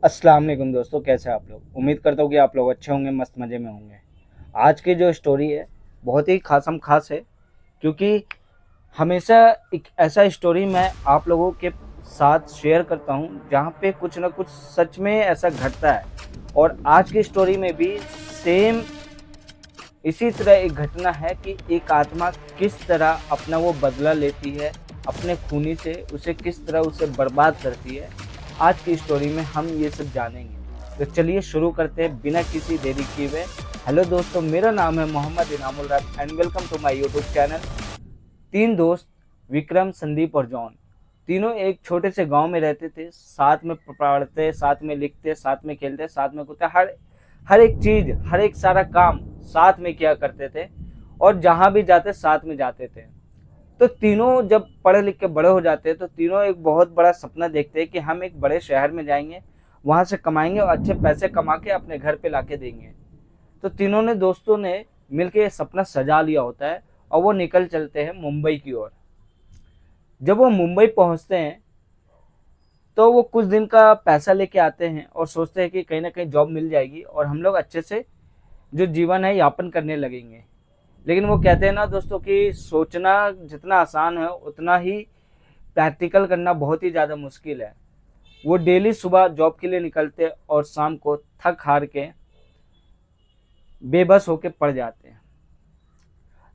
अस्सलाम वालेकुम दोस्तों, कैसे हैं आप लोग। उम्मीद करता हूँ कि आप लोग अच्छे होंगे, मस्त मज़े में होंगे। आज की जो स्टोरी है बहुत ही खास है, क्योंकि हमेशा एक ऐसा स्टोरी मैं आप लोगों के साथ शेयर करता हूँ जहाँ पे कुछ ना कुछ सच में ऐसा घटता है। और आज की स्टोरी में भी सेम इसी तरह एक घटना है कि एक आत्मा किस तरह अपना वो बदला लेती है, अपने खूनी से उसे किस तरह उसे बर्बाद करती है। आज की स्टोरी में हम ये सब जानेंगे। तो चलिए शुरू करते हैं बिना किसी देरी किए हुए। हेलो दोस्तों, मेरा नाम है Mohammad Inamul Rab and welcome to my YouTube channel. तीन दोस्त विक्रम, संदीप और जॉन, तीनों एक छोटे से गांव में रहते थे। साथ में पढ़ते, साथ में लिखते, साथ में खेलते, साथ में कूदते, हर हर एक चीज, हर एक सारा काम साथ में किया करते थे। और जहां भी जाते साथ में जाते थे। तो तीनों जब पढ़े लिख के बड़े हो जाते हैं तो तीनों एक बहुत बड़ा सपना देखते हैं कि हम एक बड़े शहर में जाएंगे, वहां से कमाएंगे और अच्छे पैसे कमा के अपने घर पे लाके देंगे। तो तीनों ने दोस्तों ने मिलकर ये सपना सजा लिया होता है और वो निकल चलते हैं मुंबई की ओर। जब वो मुंबई पहुंचते हैं तो वो कुछ दिन का पैसा लेके आते हैं और सोचते हैं कि कहीं ना कहीं जॉब मिल जाएगी और हम लोग अच्छे से जो जीवन है यापन करने लगेंगे। लेकिन वो कहते हैं ना दोस्तों कि सोचना जितना आसान है उतना ही प्रैक्टिकल करना बहुत ही ज़्यादा मुश्किल है। वो डेली सुबह जॉब के लिए निकलते और शाम को थक हार के बेबस होके पड़ जाते हैं।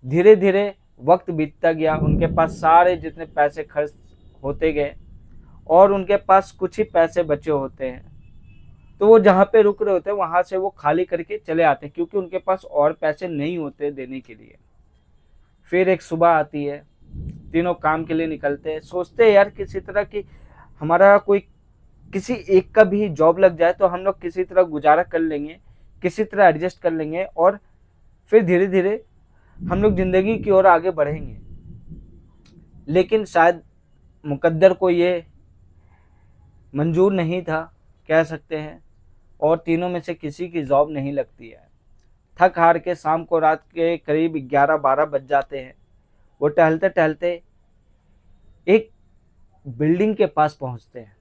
धीरे धीरे वक्त बीतता गया, उनके पास सारे जितने पैसे खर्च होते गए और उनके पास कुछ ही पैसे बचे होते हैं। तो वो जहाँ पे रुक रहे होते हैं वहां से वो खाली करके चले आते हैं, क्योंकि उनके पास और पैसे नहीं होते देने के लिए। फिर एक सुबह आती है, तीनों काम के लिए निकलते हैं। सोचते हैं यार किसी तरह की हमारा कोई किसी एक का भी जॉब लग जाए तो हम लोग किसी तरह गुजारा कर लेंगे, किसी तरह एडजस्ट कर लेंगे और फिर धीरे धीरे हम लोग जिंदगी की ओर आगे बढ़ेंगे। लेकिन शायद मुकद्दर को ये मंजूर नहीं था, कह सकते हैं। और तीनों में से किसी की जॉब नहीं लगती है। थक हार के शाम को रात के करीब 11-12 बज जाते हैं। वो टहलते टहलते एक बिल्डिंग के पास पहुंचते हैं।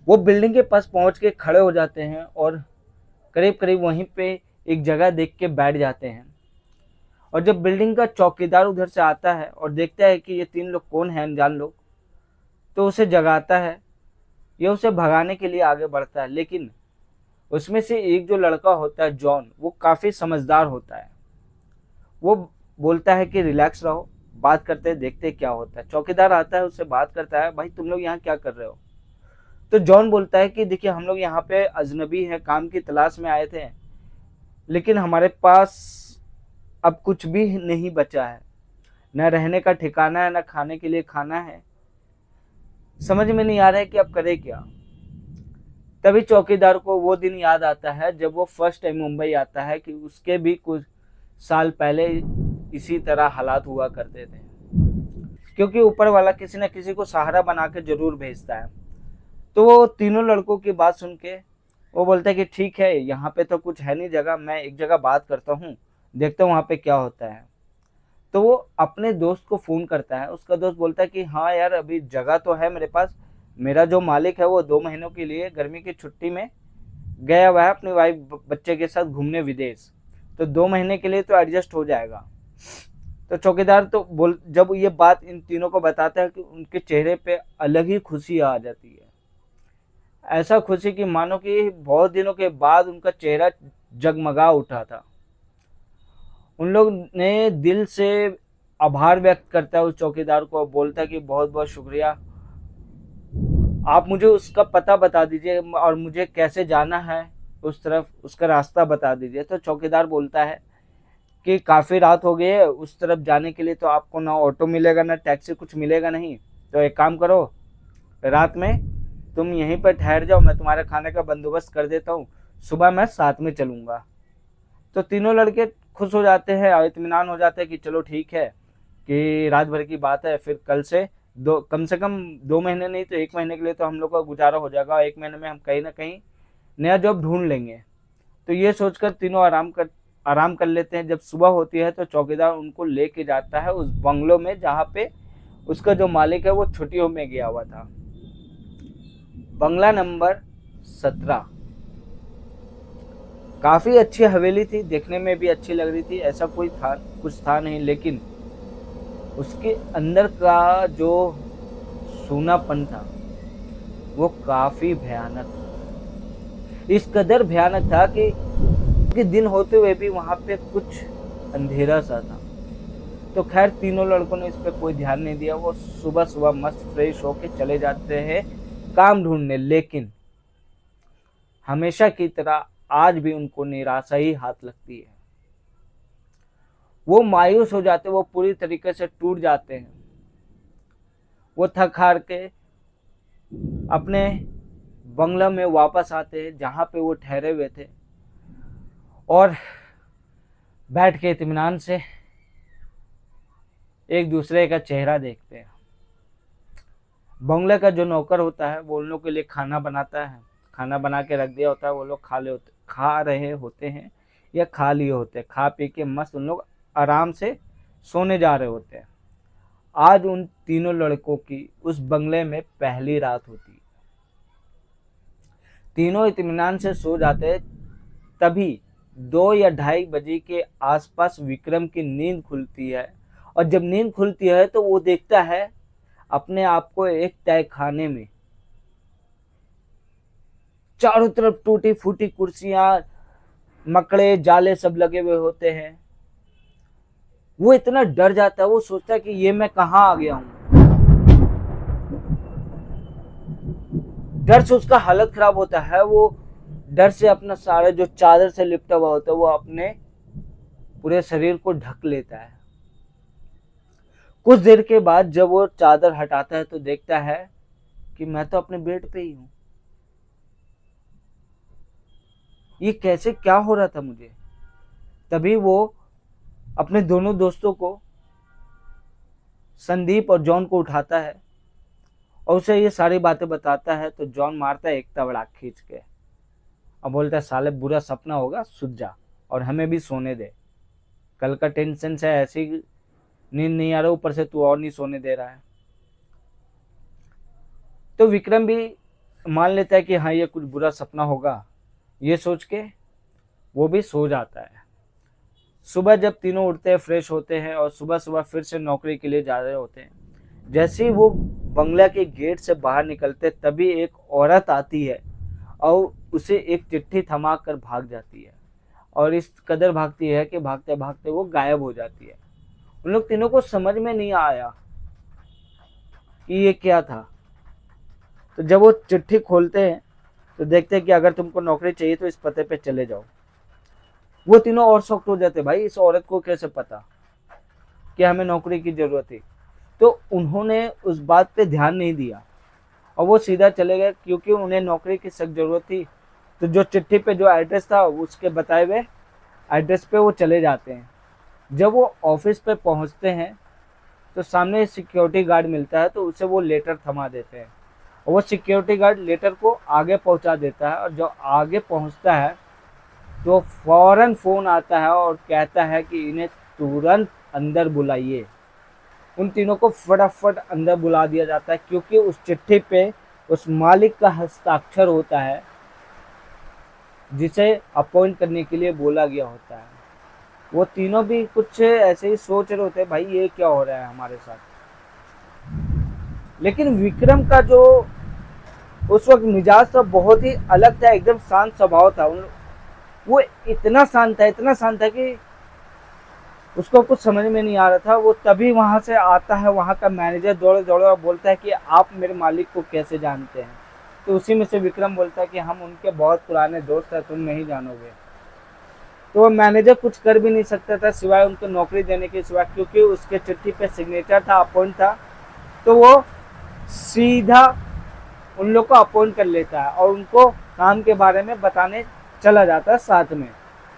वो बिल्डिंग के पास पहुंच के खड़े हो जाते हैं और करीब करीब वहीं पे एक जगह देख के बैठ जाते हैं। और जब बिल्डिंग का चौकीदार उधर से आता है और देखता है कि ये तीन लोग कौन हैं, अनजान लोग, तो उसे जगाता है। ये उसे भगाने के लिए आगे बढ़ता है, लेकिन उसमें से एक जो लड़का होता है जॉन, वो काफ़ी समझदार होता है। वो बोलता है कि रिलैक्स रहो, बात करते हैं, देखते हैं क्या होता है। चौकीदार आता है, उससे बात करता है, भाई तुम लोग यहाँ क्या कर रहे हो। तो जॉन बोलता है कि देखिए हम लोग यहाँ पे अजनबी हैं, काम की तलाश में आए थे, लेकिन हमारे पास अब कुछ भी नहीं बचा है। न रहने का ठिकाना है, न खाने के लिए खाना है। समझ में नहीं आ रहा है कि अब करे क्या। तभी चौकीदार को वो दिन याद आता है जब वो फर्स्ट टाइम मुंबई आता है कि उसके भी कुछ साल पहले इसी तरह हालात हुआ करते थे। क्योंकि ऊपर वाला किसी न किसी को सहारा बना के जरूर भेजता है। तो वो तीनों लड़कों की बात सुन के वो बोलता है कि ठीक है, यहाँ पे तो कुछ है नहीं जगह, मैं एक जगह बात करता हूँ, देखता हूँ वहाँ पे क्या होता है। तो वो अपने दोस्त को फ़ोन करता है। उसका दोस्त बोलता है कि हाँ यार, अभी जगह तो है मेरे पास। मेरा जो मालिक है वो 2 महीनों के लिए गर्मी की छुट्टी में गया हुआ है अपनी वाइफ बच्चे के साथ घूमने विदेश। तो 2 महीने के लिए तो एडजस्ट हो जाएगा। तो चौकीदार तो बोल जब ये बात इन तीनों को बताता है कि उनके चेहरे पे अलग ही खुशी आ जाती है। ऐसा खुशी कि मानो कि बहुत दिनों के बाद उनका चेहरा जगमगा उठा था। उन लोग ने दिल से आभार व्यक्त करता है उस चौकीदार को, बोलता है कि बहुत बहुत शुक्रिया, आप मुझे उसका पता बता दीजिए और मुझे कैसे जाना है उस तरफ, उसका रास्ता बता दीजिए। तो चौकीदार बोलता है कि काफ़ी रात हो गई है, उस तरफ जाने के लिए तो आपको ना ऑटो मिलेगा ना टैक्सी, कुछ मिलेगा नहीं। तो एक काम करो, रात में तुम यहीं पर ठहर जाओ, मैं तुम्हारे खाने का बंदोबस्त कर देता हूँ, सुबह मैं साथ में चलूँगा। तो तीनों लड़के खुश हो जाते हैं और इत्मीनान हो जाते हैं कि चलो ठीक है, कि रात भर की बात है, फिर कल से दो कम से कम 2 महीने नहीं तो 1 महीने के लिए तो हम लोग का गुजारा हो जाएगा और 1 महीने में हम कहीं ना कहीं नया जॉब ढूंढ लेंगे। तो ये सोचकर तीनों आराम कर लेते हैं। जब सुबह होती है तो चौकीदार उनको लेके जाता है उस बंगलो में जहाँ पे उसका जो मालिक है वो छुट्टियों में गया हुआ था। बंगला नंबर 17। काफ़ी अच्छी हवेली थी, देखने में भी अच्छी लग रही थी, ऐसा कोई था कुछ था नहीं, लेकिन उसके अंदर का जो सूनापन था वो काफ़ी भयानक था। इस कदर भयानक था कि दिन होते हुए भी वहाँ पे कुछ अंधेरा सा था। तो खैर तीनों लड़कों ने इस पर कोई ध्यान नहीं दिया। वो सुबह सुबह मस्त फ्रेश होके चले जाते हैं काम ढूंढने, लेकिन हमेशा की तरह आज भी उनको निराशा ही हाथ लगती है। वो मायूस हो जाते, वो पूरी तरीके से टूट जाते हैं। वो थक हार के अपने बंगला में वापस आते हैं जहाँ पे वो ठहरे हुए थे, और बैठ के इत्मीनान से एक दूसरे का चेहरा देखते हैं। बंगले का जो नौकर होता है वो उन लोगों के लिए खाना बनाता है, खाना बना के रख दिया होता है। वो लोग खा रहे होते हैं या खा लिए होते हैं, खा पी के मस्त उन लोग आराम से सोने जा रहे होते हैं। आज उन तीनों लड़कों की उस बंगले में पहली रात होती है। तीनों इत्मीनान से सो जाते हैं, तभी 2 या 2:30 बजे के आसपास विक्रम की नींद खुलती है। और जब नींद खुलती है तो वो देखता है अपने आप को एक तय खाने में। चारों तरफ टूटी फूटी कुर्सियां, मकड़े जाले सब लगे हुए होते हैं। वो इतना डर जाता है, वो सोचता है कि ये मैं कहाँ आ गया हूँ। डर से उसका हालत खराब होता है। वो डर से अपना सारा जो चादर से लिपटा हुआ होता है वो अपने पूरे शरीर को ढक लेता है। कुछ देर के बाद जब वो चादर हटाता है तो देखता है कि मैं तो अपने बेड पे ही हूं। ये कैसे क्या हो रहा था मुझे। तभी वो अपने दोनों दोस्तों को, संदीप और जॉन को उठाता है और उसे ये सारी बातें बताता है। तो जॉन मारता है एक तबड़ा खींच के और बोलता है साले बुरा सपना होगा, सुत जा और हमें भी सोने दे। कल का टेंशन से ऐसी नींद नहीं आ रहा, ऊपर से तू और नहीं सोने दे रहा है। तो विक्रम भी मान लेता है कि हाँ ये कुछ बुरा सपना होगा, ये सोच के वो भी सो जाता है। सुबह जब तीनों उठते हैं, फ्रेश होते हैं और सुबह सुबह फिर से नौकरी के लिए जा रहे होते हैं। जैसे ही वो बंगला के गेट से बाहर निकलते तभी एक औरत आती है और उसे एक चिट्ठी थमा कर भाग जाती है। और इस कदर भागती है कि भागते भागते वो गायब हो जाती है। उन लोग तीनों को समझ में नहीं आया कि ये क्या था। तो जब वो चिट्ठी खोलते हैं तो देखते हैं कि अगर तुमको नौकरी चाहिए तो इस पते पे चले जाओ। वो तीनों और शॉक्ड हो जाते, भाई इस औरत को कैसे पता कि हमें नौकरी की जरूरत थी। तो उन्होंने उस बात पे ध्यान नहीं दिया और वो सीधा चले गए, क्योंकि उन्हें नौकरी की सख्त जरूरत थी। तो जो चिट्ठी पे जो एड्रेस था उसके बताए हुए एड्रेस पे वो चले जाते हैं। जब वो ऑफिस पे पहुंचते हैं तो सामने सिक्योरिटी गार्ड मिलता है, तो उसे वो लेटर थमा देते हैं और वो सिक्योरिटी गार्ड लेटर को आगे पहुंचा देता है। और जब आगे पहुंचता है तो फौरन फोन आता है और कहता है कि इन्हें तुरंत अंदर बुलाइए। उन तीनों को फटाफट अंदर बुला दिया जाता है, क्योंकि उस चिट्ठी पे उस मालिक का हस्ताक्षर होता है जिसे अपॉइंट करने के लिए बोला गया होता है। वो तीनों भी कुछ ऐसे ही सोच रहे होते हैं, भाई ये क्या हो रहा है हमारे साथ। लेकिन विक्रम का जो उस वक्त मिजाज था बहुत ही अलग था, एकदम शांत स्वभाव था। वो इतना शांत था कि उसको कुछ समझ में नहीं आ रहा था। वो तभी वहां से आता है, वहां का मैनेजर दौड़े दौड़े और बोलता है कि आप मेरे मालिक को कैसे जानते हैं। तो उसी में से विक्रम बोलता है कि हम उनके बहुत पुराने दोस्त हैं, तुम नहीं जानोगे। तो वो मैनेजर कुछ कर भी नहीं सकता था सिवाय उनको नौकरी देने के सिवा, क्योंकि उसके चिट्ठी पे सिग्नेचर था, अपॉइंट था। तो वो सीधा उन लोग को अपॉइंट कर लेता है और उनको काम के बारे में बताने चला जाता है साथ में।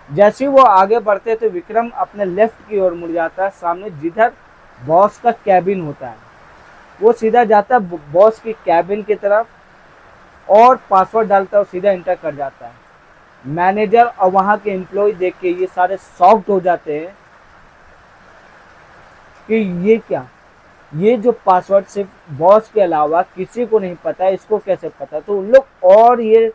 जैसे ही वो आगे बढ़ते तो विक्रम अपने लेफ्ट की ओर मुड़ जाता है, सामने जिधर बॉस का कैबिन होता है। वो सीधा जाता है बॉस की कैबिन की तरफ और पासवर्ड डालता है और सीधा इंटर कर जाता है। मैनेजर और वहां के एम्प्लॉय देख के ये सारे शॉक्ड हो जाते हैं कि ये क्या, ये जो पासवर्ड सिर्फ बॉस के अलावा किसी को नहीं पता, इसको कैसे पता। तो उन लोग और ये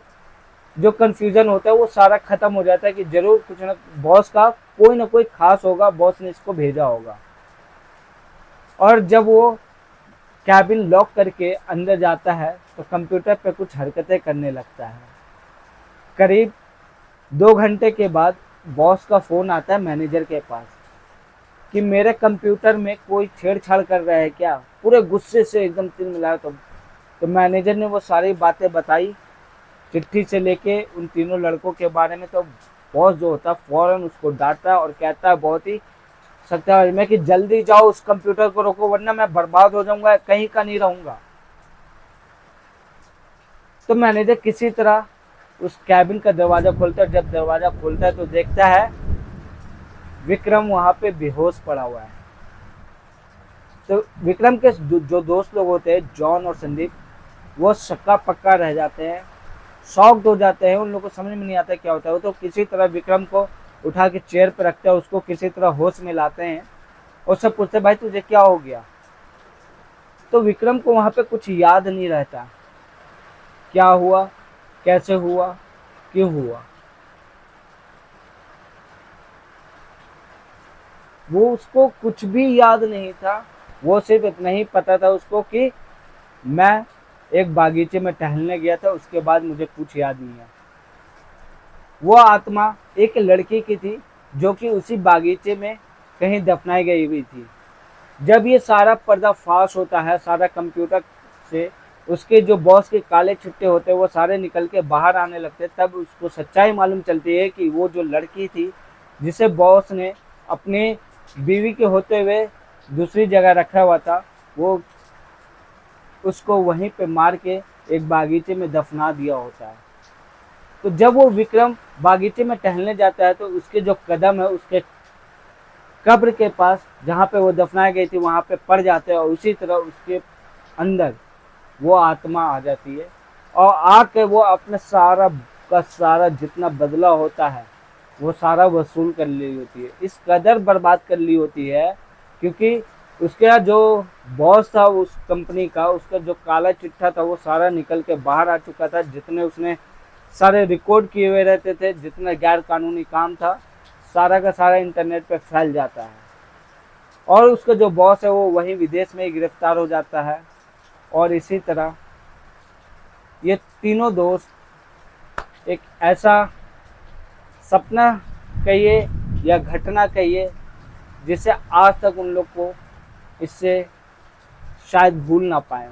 जो कन्फ्यूज़न होता है वो सारा ख़त्म हो जाता है कि ज़रूर कुछ ना, बॉस का कोई ना कोई ख़ास होगा, बॉस ने इसको भेजा होगा। और जब वो कैबिन लॉक करके अंदर जाता है तो कंप्यूटर पे कुछ हरकतें करने लगता है। करीब 2 घंटे के बाद बॉस का फ़ोन आता है मैनेजर के पास कि मेरे कंप्यूटर में कोई छेड़छाड़ कर रहा है क्या। पूरे गुस्से से एकदम तिलमिलाया। तो मैनेजर ने वो सारी बातें बताई, चिट्ठी से लेके उन तीनों लड़कों के बारे में। तो बॉस जो होता है फौरन उसको डांटता है और कहता है बहुत ही सख्त में कि जल्दी जाओ, उस कंप्यूटर को रोको वरना मैं बर्बाद हो जाऊंगा, कहीं का नहीं रहूंगा। तो मैनेजर किसी तरह उस कैबिन का दरवाजा खोलता है। जब दरवाजा खोलता है तो देखता है विक्रम वहां पे बेहोश पड़ा हुआ है। तो विक्रम के जो दोस्त लोग होते हैं, जॉन और संदीप, वो शक्का पक्का रह जाते हैं, शॉक्ड हो जाते हैं। उन लोगों को समझ में नहीं आता क्या होता है। वो तो किसी तरह विक्रम को उठा के चेयर पर रखते हैं, उसको किसी तरह होश में लाते हैं और सब पूछते हैं भाई तुझे क्या हो गया। तो विक्रम को वहां पे कुछ याद नहीं रहता, क्या हुआ, कैसे हुआ, क्यों हुआ। वो उसको कुछ भी याद नहीं था। वो सिर्फ इतना ही पता था उसको कि मैं एक बागीचे में टहलने गया था, उसके बाद मुझे कुछ याद नहीं है। वो आत्मा एक लड़की की थी जो कि उसी बागीचे में कहीं दफनाई गई हुई थी। जब ये सारा पर्दा फाश होता है, सारा कंप्यूटर से उसके जो बॉस के काले छिट्टे होते हैं वो सारे निकल के बाहर आने लगते, तब उसको सच्चाई मालूम चलती है कि वो जो लड़की थी जिसे बॉस ने अपने बीवी के होते हुए दूसरी जगह रखा हुआ था, वो उसको वहीं पे मार के एक बागीचे में दफना दिया होता है। तो जब वो विक्रम बागीचे में टहलने जाता है तो उसके जो कदम है उसके कब्र के पास जहाँ पे वो दफनाई गई थी वहाँ पे पड़ जाते हैं और उसी तरह उसके अंदर वो आत्मा आ जाती है और आके वो अपने सारा का सारा जितना बदला होता है वो सारा वसूल कर ली होती है। इस कदर बर्बाद कर ली होती है क्योंकि उसका जो बॉस था उस कंपनी का, उसका जो काला चिट्ठा था वो सारा निकल के बाहर आ चुका था। जितने उसने सारे रिकॉर्ड किए हुए रहते थे, जितना गैर कानूनी काम था, सारा का सारा इंटरनेट पे फैल जाता है और उसका जो बॉस है वो वहीं विदेश में ही गिरफ्तार हो जाता है। और इसी तरह ये तीनों दोस्त एक ऐसा सपना कहिए या घटना कहिए जिसे आज तक उन लोग को इससे शायद भूल ना पाए।